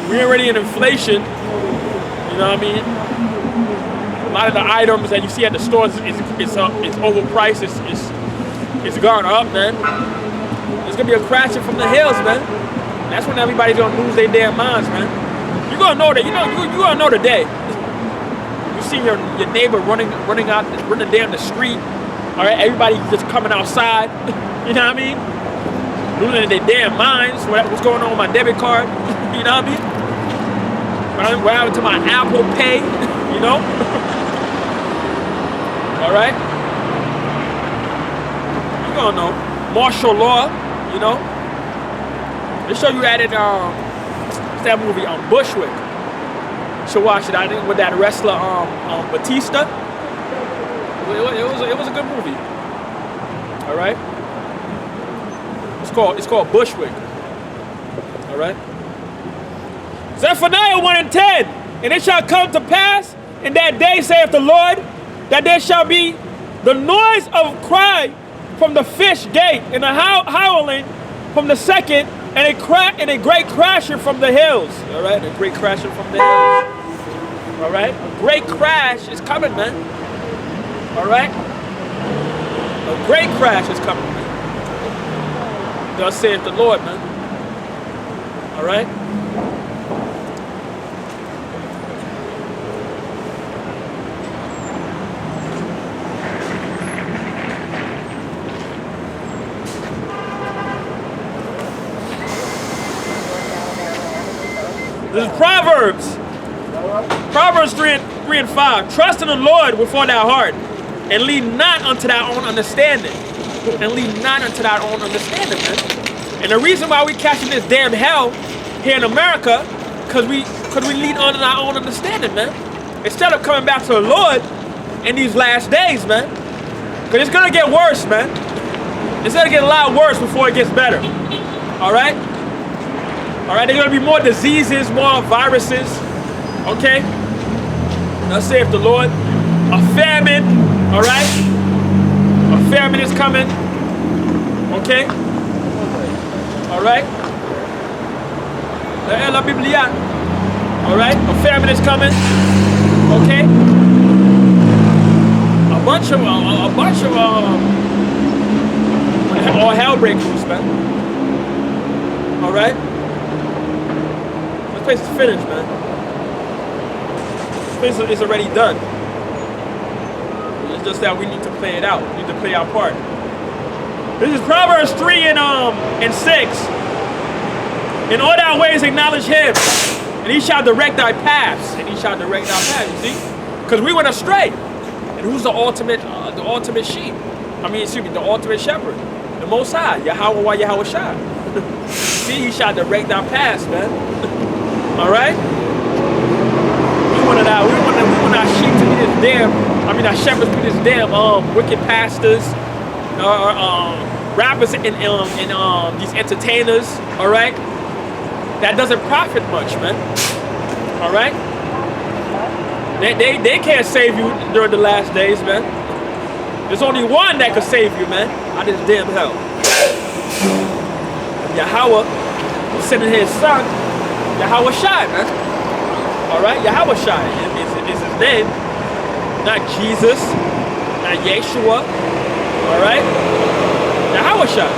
we're already in inflation. You know what I mean? A lot of the items that you see at the stores is overpriced. It's gone up, man. There's gonna be a crashing from the hills, man. That's when everybody's gonna lose their damn minds, man. You're gonna know that. You gonna know the day. You see your neighbor running down the street. All right, everybody just coming outside. You know what I mean? Losing their damn minds. What's going on with my debit card? You know what I mean? What happened to my Apple Pay? You know? All right? You're gonna know. Martial law, you know? They show you at it, what's that movie, Bushwick. You should watch it, I think, with that wrestler, Batista. It was a good movie. All right? It's called Bushwick. All right? Zephaniah 1:10. And it shall come to pass in that day, saith the Lord, that there shall be the noise of cry from the fish gate, and a howling from the second, and a great crashing from the hills. All right, a great crashing from the hills. All right, a great crash is coming, man. All right, a great crash is coming, man. Thus saith the Lord, man. All right. This is Proverbs 3 and 5. Trust in the Lord with all thy heart, and lean not unto thy own understanding. And lean not unto thy own understanding, man. And the reason why we catching this damn hell here in America, because we lean on our own understanding, man. Instead of coming back to the Lord in these last days, man. Because it's gonna get worse, man. It's gonna get a lot worse before it gets better. All right? All right, there's gonna be more diseases, more viruses, okay? Thus saith the Lord. A famine, all right? A famine is coming, okay? All right? La Biblia, all right? A famine is coming, okay? A bunch of all hell breaks loose, man. All right? This place is finished, man. This place is already done. It's just that we need to play it out. We need to play our part. This is Proverbs 3 and 6. In all thy ways acknowledge him, and he shall direct thy paths. And he shall direct thy paths, you see? Because we went astray. And who's the ultimate sheep? The ultimate shepherd. The Most High, Yahweh Shai. See, he shall direct our paths, man. All right? We want our sheep to be this damn, our shepherds to be this damn wicked pastors, rappers and these entertainers, all right? That doesn't profit much, man. All right? They can't save you during the last days, man. There's only one that could save you, man, out of this damn hell. Yahweh sending his son, Yahweh Shai, man. All right, Yahweh Shai is his name, not Jesus, not Yeshua. All right, Yahweh Shai.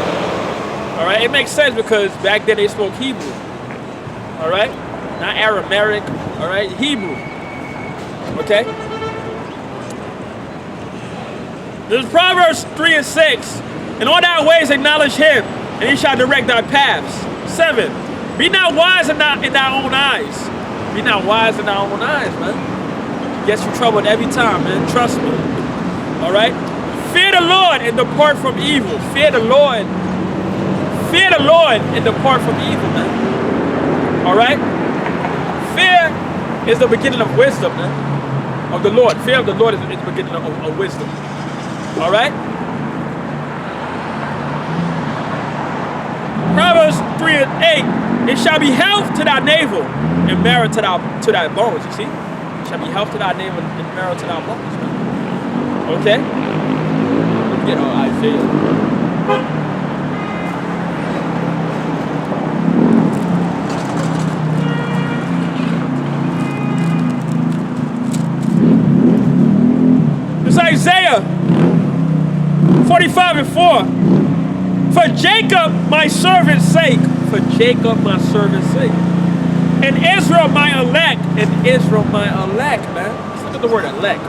All right, it makes sense because back then they spoke Hebrew. All right, not Aramaic. All right, Hebrew. Okay. This is Proverbs 3 and 6. In all thy ways acknowledge him, and he shall direct thy paths. 7. Be not wise in thy own eyes. Be not wise in thy own eyes, man. Gets you troubled every time, man. Trust me. All right? Fear the Lord and depart from evil. Fear the Lord. Fear the Lord and depart from evil, man. All right? Fear is the beginning of wisdom, man. Of the Lord. Fear of the Lord is the beginning of wisdom. All right? Proverbs 3 and 8. It shall be health to thy navel and marrow to thy bones. You see? It shall be health to thy navel and marrow to thy bones, man. Okay? Let's get on Isaiah. 45:4. For Jacob my servant's sake. For Jacob my servant's sake. And Israel my elect. And Israel my elect, man. Let's look at the word elect.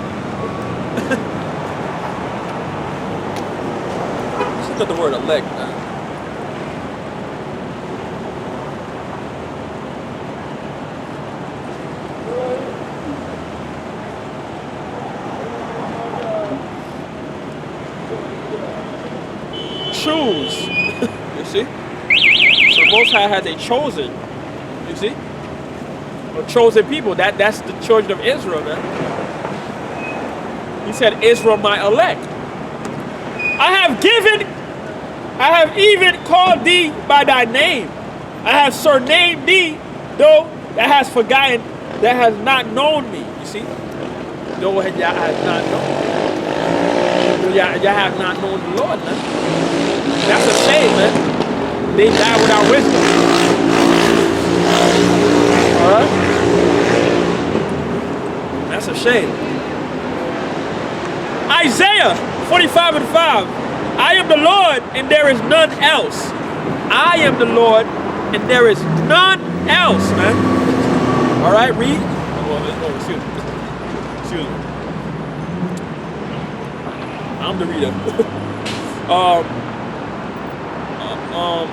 Let's look at the word elect, man. Choose. You see? So the Most High has a chosen. You see? A chosen people. That's the children of Israel, man. He said, Israel my elect. I have even called thee by thy name. I have surnamed thee, though that has forgotten, that has not known me. You see? Though y'all has not known. Y'all have not known the Lord, man. That's a shame, man. They die without wisdom. Alright? That's a shame. Isaiah 45:5. I am the Lord and there is none else. I am the Lord and there is none else, man. Alright, read. Oh, excuse me. Excuse me. I'm the reader.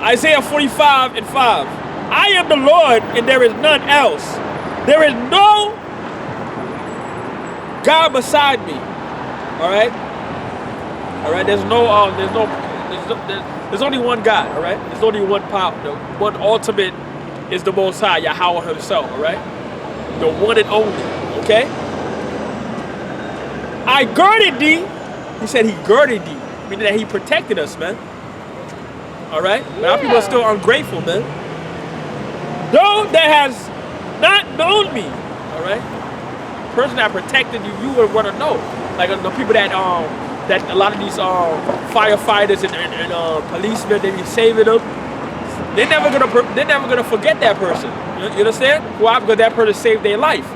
Isaiah 45:5. I am the Lord and there is none else. There is no God beside me. All right. All right. There's only one God. All right. There's only one power. The one ultimate is the Most High, Yahweh Himself. All right. The one and only. Okay. I girded thee. He said He girded thee, meaning that He protected us, man. All right. Yeah. Now people are still ungrateful, man. Though that has not known me. All right. The person that protected you, you would want to know. Like the people that a lot of these firefighters and policemen, they be saving them. They're never gonna forget that person. You understand? Why? Because that person saved their life.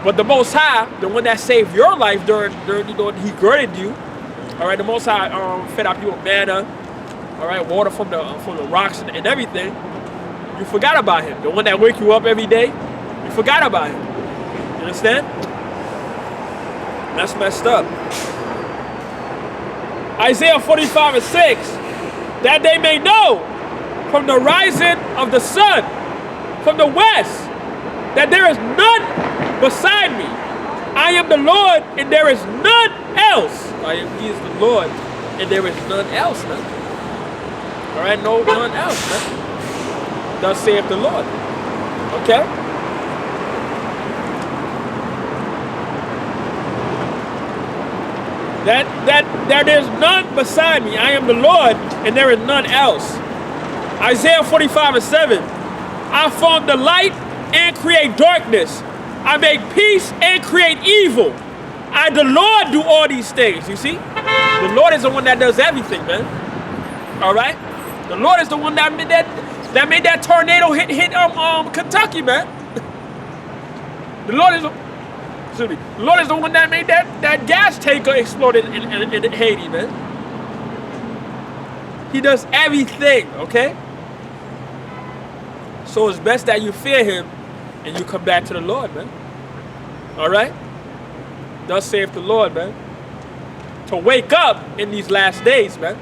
But the Most High, the one that saved your life during He girded you. All right, the Most High fed up you with manna. All right, water from the rocks and everything. You forgot about Him. The one that wake you up every day. You forgot about Him. You understand? That's messed up. Isaiah 45:6. That they may know from the rising of the sun, from the west, that there is none beside me. I am the Lord and there is none else. He is the Lord and there is none else, man. All right, no, none else, man. Thus saith the Lord. Okay? That there's none beside me. I am the Lord and there is none else. Isaiah 45:7. I form the light and create darkness. I make peace and create evil. I, the Lord, do all these things. You see? The Lord is the one that does everything, man. All right? The Lord is the one that made that tornado hit Kentucky, man. The Lord is the one that made that gas tanker explode in Haiti, man. He does everything, okay? So it's best that you fear Him and you come back to the Lord, man. All right? Thus saith the Lord, man. To wake up in these last days, man.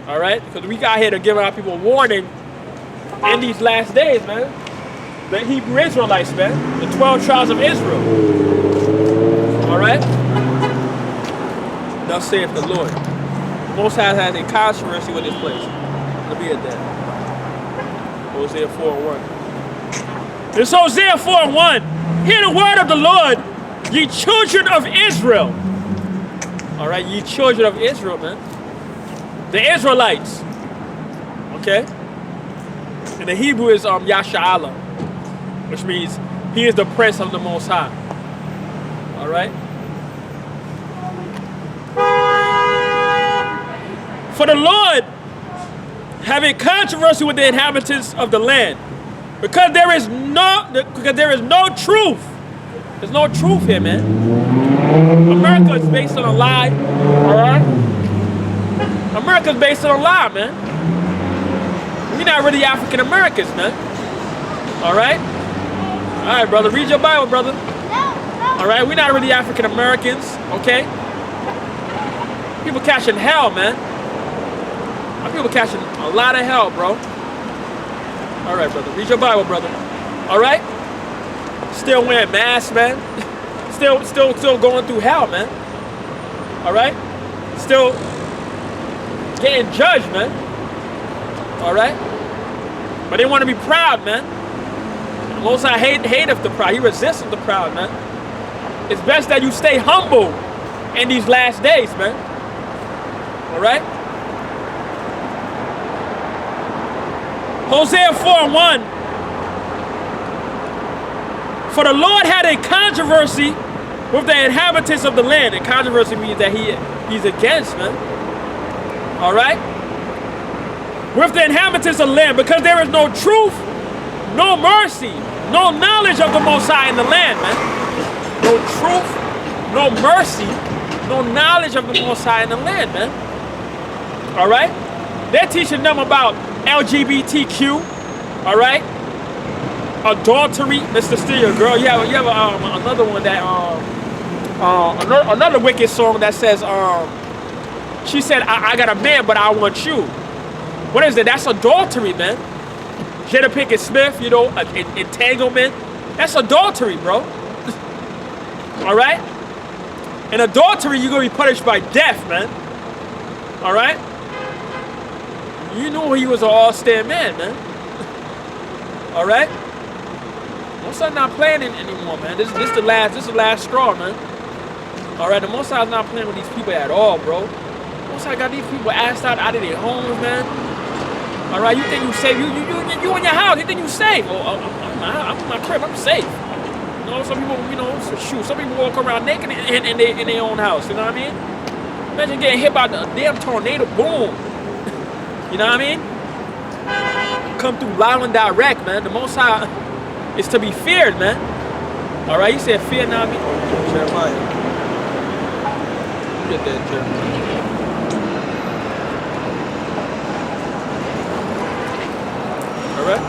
All right? Because we got here to give our people warning in these last days, man. The Hebrew Israelites, man. The 12 tribes of Israel. All right? Thus saith the Lord. Most High has a controversy with this place. Let me at that. Hosea 4:1. It's Hosea 4:1. Hear the word of the Lord, ye children of Israel. All right, ye children of Israel, man. The Israelites. Okay? And the Hebrew is Yasha'Allah, which means He is the Prince of the Most High. All right? For the Lord having controversy with the inhabitants of the land, because there is no truth. There's no truth here, man. America is based on a lie. All right? America's based on a lie, man. We're not really African Americans, man. All right? All right, brother. Read your Bible, brother. All right? We're not really African Americans, okay? People catching hell, man. People catching a lot of hell, bro. All right, brother. Read your Bible, brother. All right? Still wearing masks, man. Still going through hell, man. All right? Still getting judged, man. All right? But they want to be proud, man. The Most High hateth the proud. He resists the proud, man. It's best that you stay humble in these last days, man. All right? Hosea 4:1. For the Lord had a controversy with the inhabitants of the land. And controversy means that he's against, man. All right? With the inhabitants of the land, because there is no truth, no mercy, no knowledge of the Most High in the land, man. No truth, no mercy, no knowledge of the Most High in the land, man. All right? They're teaching them about LGBTQ, all right? Adultery, Mr. Steal Your Girl. You have another one that another wicked song that says she said I got a man but I want you. What is it? That's adultery, man. Jada Pinkett Smith, you know, entanglement. That's adultery, bro. All right? In adultery, you're gonna be punished by death, man. All right? You knew he was an all-star man, man. All right? Most High not playing it anymore, man. This is the last straw, man. All right, the Most High's not playing with these people at all, bro. Most High got these people asked out of their homes, man. All right, you think you safe? You in your house? You think you safe? Oh, I'm in my crib. I'm safe. You know, some people, you know, shoot. Some people walk around naked in their own house. You know what I mean? Imagine getting hit by a damn tornado. Boom. You know what I mean? Come through live and direct, man. The Most High is to be feared, man. All right, he said, "Fear not me." Oh, Jeremiah. Get that, Jeremiah. All right.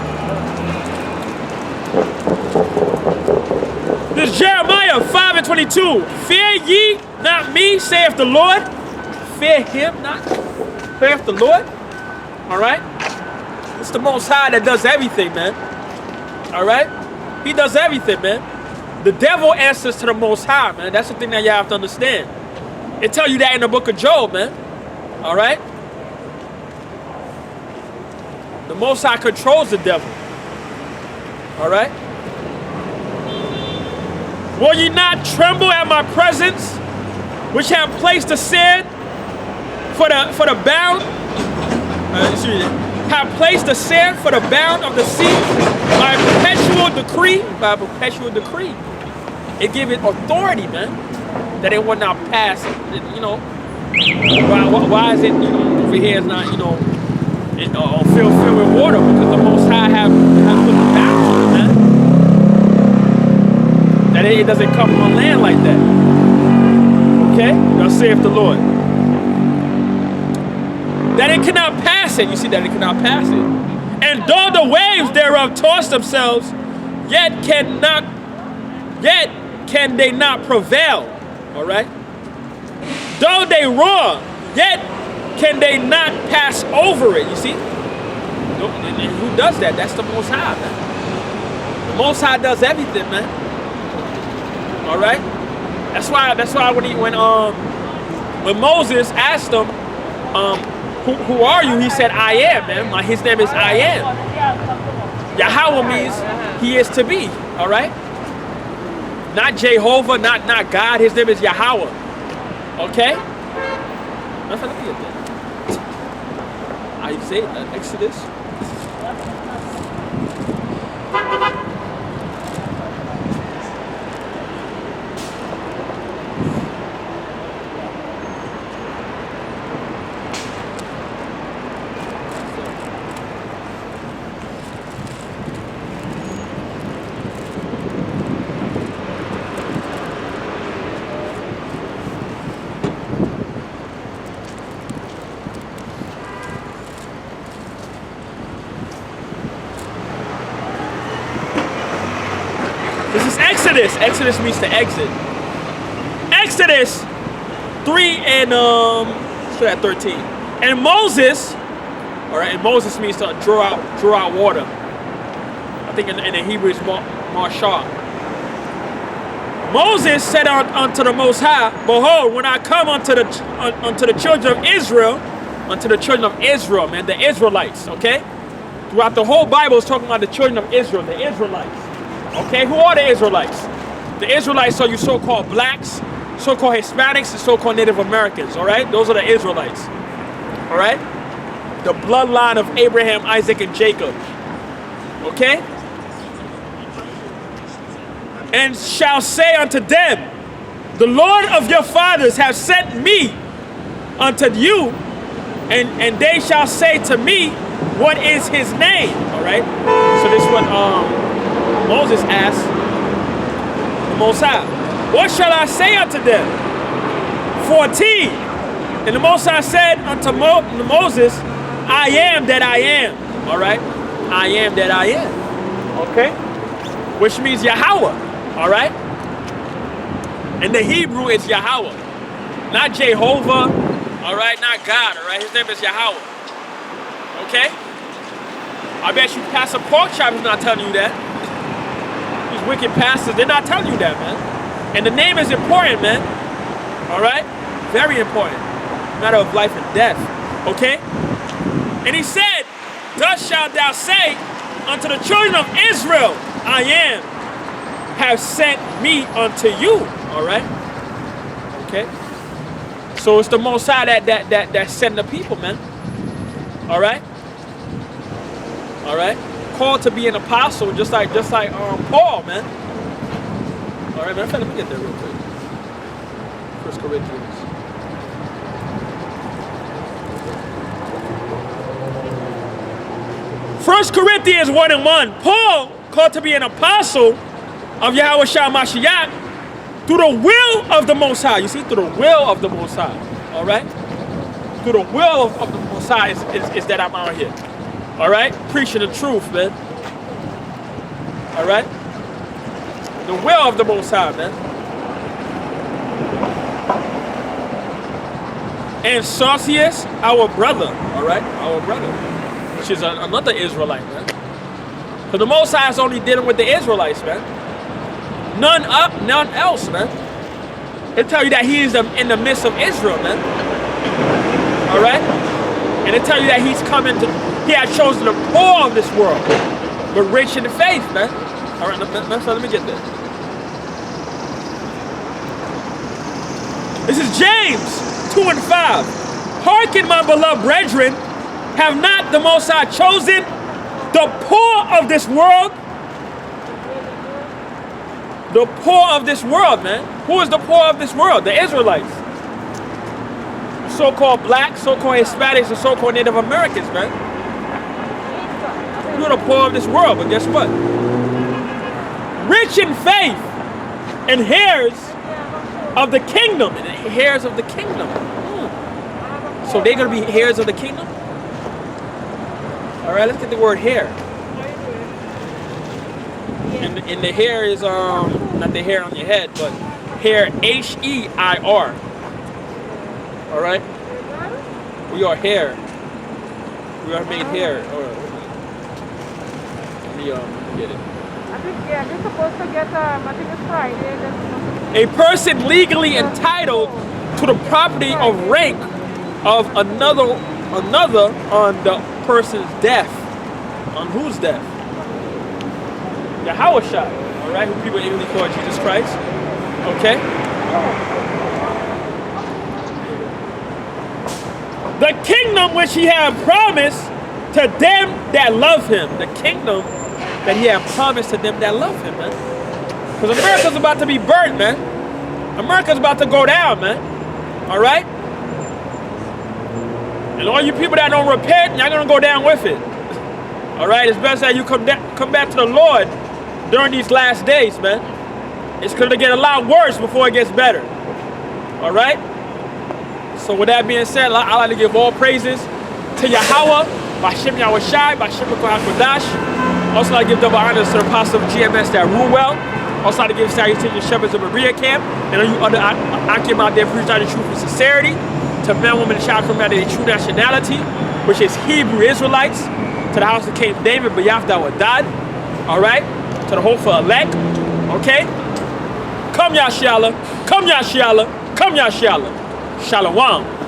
This is Jeremiah 5:22. Fear ye not me, saith the Lord. Fear him not, saith the Lord. All right. It's the Most High that does everything, man. All right? He does everything, man. The devil answers to the Most High, man. That's the thing that you have to understand. It tells you that in the book of Job, man. All right? The Most High controls the devil. All right? Will ye not tremble at my presence, which have placed the sand for the bound? Have placed the sand for the bound of the sea by perpetual decree. By perpetual decree. It gives it authority, man, that it will not pass. You know, why is it, you know, over here is not, you know, filled with water? Because the Most High have put the bounds on it, man. That it doesn't come on land like that. Okay? Thus saith the Lord. That it cannot pass it. You see that it cannot pass it. And though the waves thereof toss themselves, yet can they not prevail. All right? Though they roar, yet can they not pass over it. You see? And who does that? That's the Most High, man. The Most High does everything, man. All right? That's why when Moses asked him, who are you? He said, I am, man. His name is I am. Yahweh means he is to be, all right? Not Jehovah, not God. His name is Yahweh, okay? Let me get that. I say that, Exodus. This is Exodus. Exodus means to exit. Exodus 3 and so that 13. And Moses, all right, and Moses means to draw out water. I think in the Hebrew it's marshal. Moses said unto the Most High, behold, when I come unto the children of Israel, man, the Israelites, okay? Throughout the whole Bible is talking about the children of Israel, the Israelites. Okay, who are the Israelites? The Israelites are you so-called blacks, so-called Hispanics, and so-called Native Americans, all right? Those are the Israelites, all right? The bloodline of Abraham, Isaac, and Jacob, okay? And shall say unto them, the Lord of your fathers have sent me unto you, and they shall say to me, what is his name? All right. So this is what Moses asked the Most High. What shall I say unto them? 14. And the Most High said unto Moses, I am that I am. All right. I am that I am. Okay. Which means Yahweh. All right. In the Hebrew, it's Yahweh, not Jehovah. All right, not God. All right. His name is Yahweh. Okay. I bet you Pastor Pork Chop is not telling you that. These wicked pastors, they're not telling you that, man. And the name is important, man. All right? Very important. Matter of life and death. Okay? And he said, thus shalt thou say unto the children of Israel, I am, have sent me unto you. All right? Okay? So it's the Most High that sent the people, man. All right? All right, called to be an apostle, just like Paul, man. All right, man. Let me get there real quick. 1 Corinthians. First Corinthians 1:1. Paul called to be an apostle of Yahweh Shah Mashiach through the will of the Most High. You see, through the will of the Most High. All right, through the will of the Most High is that I'm out here. All right? Preaching the truth, man. All right? The will of the Most High, man. And Saucius, our brother, all right? Our brother, which is another Israelite, man. Because the Most High is only dealing with the Israelites, man. None else, man. They tell you that he is in the midst of Israel, man. All right? And they tell you that he's coming to... He had chosen the poor of this world, but rich in the faith, man. All right, let me get this. This is James 2:5. Hearken, my beloved brethren, have not the Most High chosen the poor of this world? The poor of this world, man. Who is the poor of this world? The Israelites. So-called blacks, so-called Hispanics, and so-called Native Americans, man. You're the poor of this world, but guess what? Rich in faith and heirs of the kingdom. And heirs of the kingdom. So they're going to be heirs of the kingdom? All right, let's get the word hair. And the hair is, not the hair on your head, but hair, H-E-I-R. All right? We are hair. We are made hair. Get it. I think, yeah, they're supposed to get, I think it's Friday. A person legally entitled to the property of rank of another on the person's death. On whose death? Yahweh Shai, all right, who people usually call Jesus Christ. Okay? The kingdom which he had promised to them that love him. The kingdom that he had promised to them that love him, man. Because America's about to be burnt, man. America's about to go down, man. All right? And all you people that don't repent, you're going to go down with it. All right? It's best that you come back to the Lord during these last days, man. It's going to get a lot worse before it gets better. All right? So with that being said, I like to give all praises to Yahweh, Bashem Yahweh Shai, Bashem HaKodash. Also, I give double honors to the apostle of GMS that rule well. Okay. Also, to give salutations to shepherds of Berea camp, and you other I came out there preaching out the truth and sincerity, to men, women, and child coming out of their true nationality, which is Hebrew Israelites, to the house of King David, Bayafda Wadad, all right, to the hopeful elect, okay? Come Yashala, come Yashala, come Yashala, Shalom.